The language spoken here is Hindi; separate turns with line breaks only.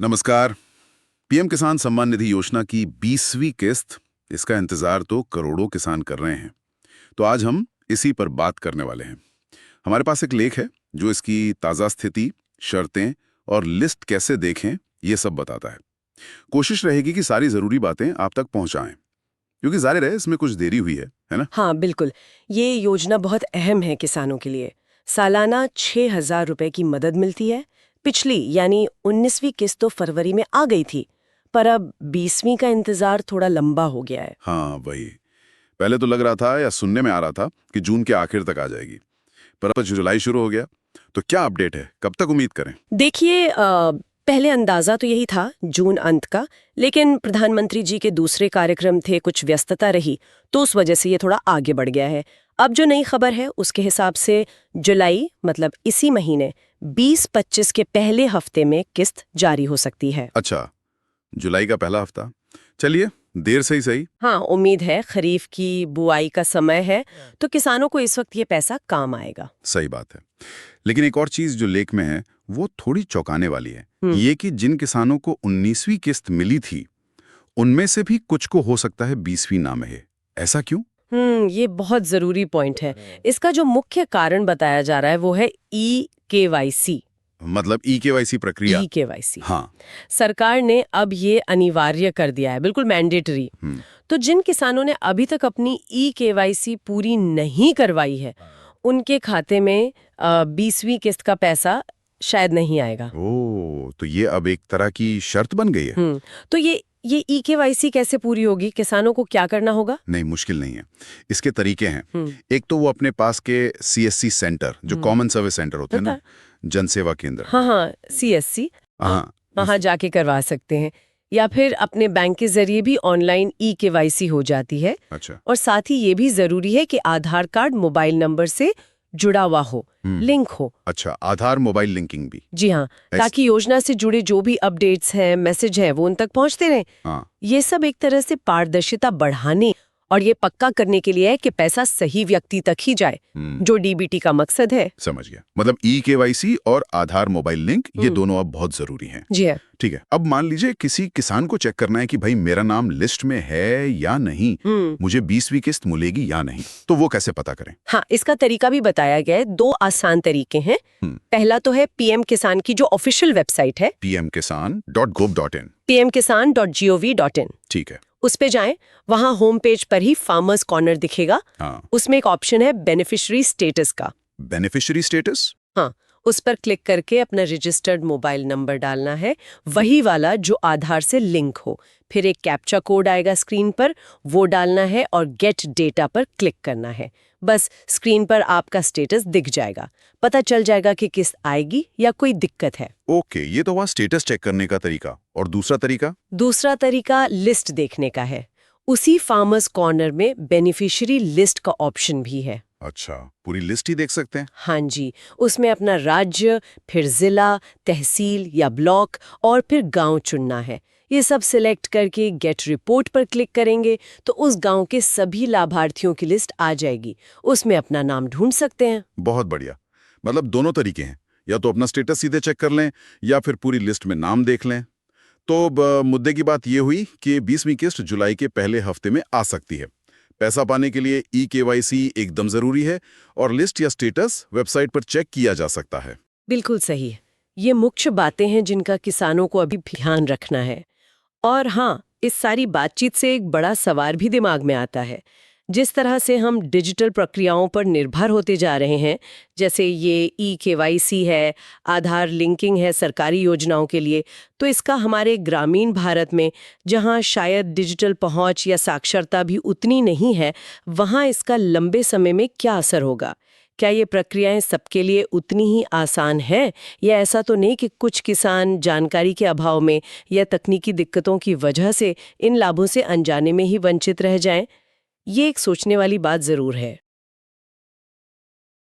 नमस्कार। पीएम किसान सम्मान निधि योजना की 20वीं किस्त, इसका इंतजार तो करोड़ों किसान कर रहे हैं। तो आज हम इसी पर बात करने वाले हैं। हमारे पास एक लेख है जो इसकी ताज़ा स्थिति, शर्तें और लिस्ट कैसे देखें, ये सब बताता है। कोशिश रहेगी कि सारी ज़रूरी बातें आप तक पहुंचाएं, क्योंकि जाहिर है इसमें कुछ देरी हुई है ना?
हाँ, बिल्कुल। ये योजना बहुत अहम है किसानों के लिए। सालाना 6,000 रुपए की मदद मिलती है। पिछली यानी 19वीं किस्त तो फरवरी में आ गई थी, पर अब 20वीं का इंतजार थोड़ा लंबा हो गया है।
हाँ, वही। पहले तो लग रहा था या सुनने में आ रहा था कि जून के आखिर तक आ जाएगी, पर अब जुलाई शुरू हो गया। तो क्या अपडेट है, कब तक उम्मीद करें?
देखिए, पहले अंदाजा तो यही था जून अंत का, लेकिन प्रधानमंत्री जी के दूसरे कार्यक्रम थे, कुछ व्यस्तता रही, तो उस वजह से ये थोड़ा आगे बढ़ गया है। अब जो नई खबर है उसके हिसाब से जुलाई मतलब इसी महीने 20-25 के पहले हफ्ते में किस्त जारी हो सकती है।
अच्छा, जुलाई का पहला हफ्ता। चलिए, देर से ही सही।
हाँ, उम्मीद है खरीफ की बुआई का समय है, तो किसानों को इस वक्त ये पैसा काम आएगा।
सही बात है। लेकिन एक और चीज जो लेख में है वो थोड़ी चौंकाने वाली है। ये कि जिन किसानों को 19वीं किस्त मिली थी, उनमें से भी कुछ को हो सकता है 20वीं ना मिले। ऐसा क्यों?
ये बहुत जरूरी पॉइंट है। इसका जो मुख्य कारण बताया जा रहा है वो है ई-केवाईसी।
मतलब ई-केवाईसी प्रक्रिया।
ई-केवाईसी
हाँ।
सरकार ने अब ये अनिवार्य कर दिया है, बिल्कुल मैंडेटरी। तो जिन किसानों ने अभी तक अपनी ई-केवाईसी पूरी नहीं करवाई है, उनके खाते में 20वीं किस्त का पैसा शायद नहीं आएगा।
ओ, तो ये अब एक तरह की शर्त बन गई है।
तो ये ई-केवाईसी कैसे पूरी होगी? किसानों को क्या करना होगा?
नहीं, मुश्किल नहीं है। इसके तरीके हैं। एक तो वो अपने पास के सीएससी सेंटर, जो कॉमन सर्विस सेंटर होते हैं ना, जनसेवा केंद्र।
हाँ, सीएससी,
हाँ,
वहाँ जाके करवा सकते हैं, या फिर अपने बैंक के जरिए भी ऑनलाइन ई-केवाईसी हो जाती है।
अच्छा।
और साथ ही ये भी जरूरी है कि आधार कार्ड मोबाइल नंबर से जुड़ा हुआ हो, लिंक हो।
अच्छा, आधार मोबाइल लिंकिंग भी।
जी हाँ, ताकि योजना से जुड़े जो भी अपडेट्स हैं, मैसेज है, वो उन तक पहुंचते रहें।
हाँ।
ये सब एक तरह से पारदर्शिता बढ़ाने और ये पक्का करने के लिए है कि पैसा सही व्यक्ति तक ही जाए, जो डीबीटी का मकसद है।
समझ गया। मतलब ई-केवाईसी और आधार मोबाइल लिंक, ये दोनों अब बहुत जरूरी हैं।
जी है।
ठीक है। अब मान लीजिए किसी किसान को चेक करना है कि भाई मेरा नाम लिस्ट में है या नहीं, मुझे 20वीं किस्त मिलेगी या नहीं, तो वो कैसे पता करें?
हाँ, इसका तरीका भी बताया गया है। 2 आसान तरीके हैं। पहला तो है पीएम किसान की जो ऑफिशियल वेबसाइट है,
pmkisan.gov.in।
pmkisan.gov.in।
ठीक है।
उस पे जाएं, वहां होम पेज पर ही फार्मर्स कॉर्नर दिखेगा।
हाँ।
उसमें एक ऑप्शन है बेनिफिशियरी स्टेटस का।
Beneficiary status?
हाँ, उस पर क्लिक करके अपना रजिस्टर्ड मोबाइल नंबर डालना है, वही वाला जो आधार से लिंक हो। फिर एक कैप्चा कोड आएगा स्क्रीन पर, वो डालना है और गेट डेटा पर क्लिक करना है। बस स्क्रीन पर आपका स्टेटस दिख जाएगा, पता चल जाएगा कि किस्त आएगी या कोई दिक्कत है।
ओके, ये तो वहाँ स्टेटस चेक करने का तरीका। और दूसरा तरीका?
दूसरा तरीका लिस्ट देखने का है। उसी फार्मर्स कॉर्नर में बेनिफिशियरी लिस्ट का ऑप्शन भी है।
अच्छा, पूरी लिस्ट ही देख सकते हैं?
हाँ जी, उसमें अपना राज्य, फिर जिला, तहसील या ब्लॉक और फिर गांव चुनना है। ये सब सिलेक्ट करके गेट रिपोर्ट पर क्लिक करेंगे तो उस गांव के सभी लाभार्थियों की लिस्ट आ जाएगी। उसमें अपना नाम ढूंढ सकते हैं।
बहुत बढ़िया। मतलब दोनों तरीके हैं, या तो अपना स्टेटस सीधे चेक कर लें या फिर पूरी लिस्ट में नाम देख लें। तो मुद्दे की बात ये हुई कि 20वीं किस्त जुलाई के पहले हफ्ते में आ सकती है। पैसा पाने के लिए ई-केवाईसी एकदम जरूरी है और लिस्ट या स्टेटस वेबसाइट पर चेक किया जा सकता है।
बिल्कुल सही। ये मुख्य बातें हैं जिनका किसानों को अभी ध्यान रखना है। और हाँ, इस सारी बातचीत से एक बड़ा सवाल भी दिमाग में आता है। जिस तरह से हम डिजिटल प्रक्रियाओं पर निर्भर होते जा रहे हैं, जैसे ये ई-केवाईसी है, आधार लिंकिंग है सरकारी योजनाओं के लिए, तो इसका हमारे ग्रामीण भारत में, जहां शायद डिजिटल पहुंच या साक्षरता भी उतनी नहीं है, वहां इसका लंबे समय में क्या असर होगा? क्या ये प्रक्रियाएं सबके लिए उतनी ही आसान है, या ऐसा तो नहीं कि कुछ किसान जानकारी के अभाव में या तकनीकी दिक्कतों की वजह से इन लाभों से अनजाने में ही वंचित रह जाएं? ये एक सोचने वाली बात जरूर है।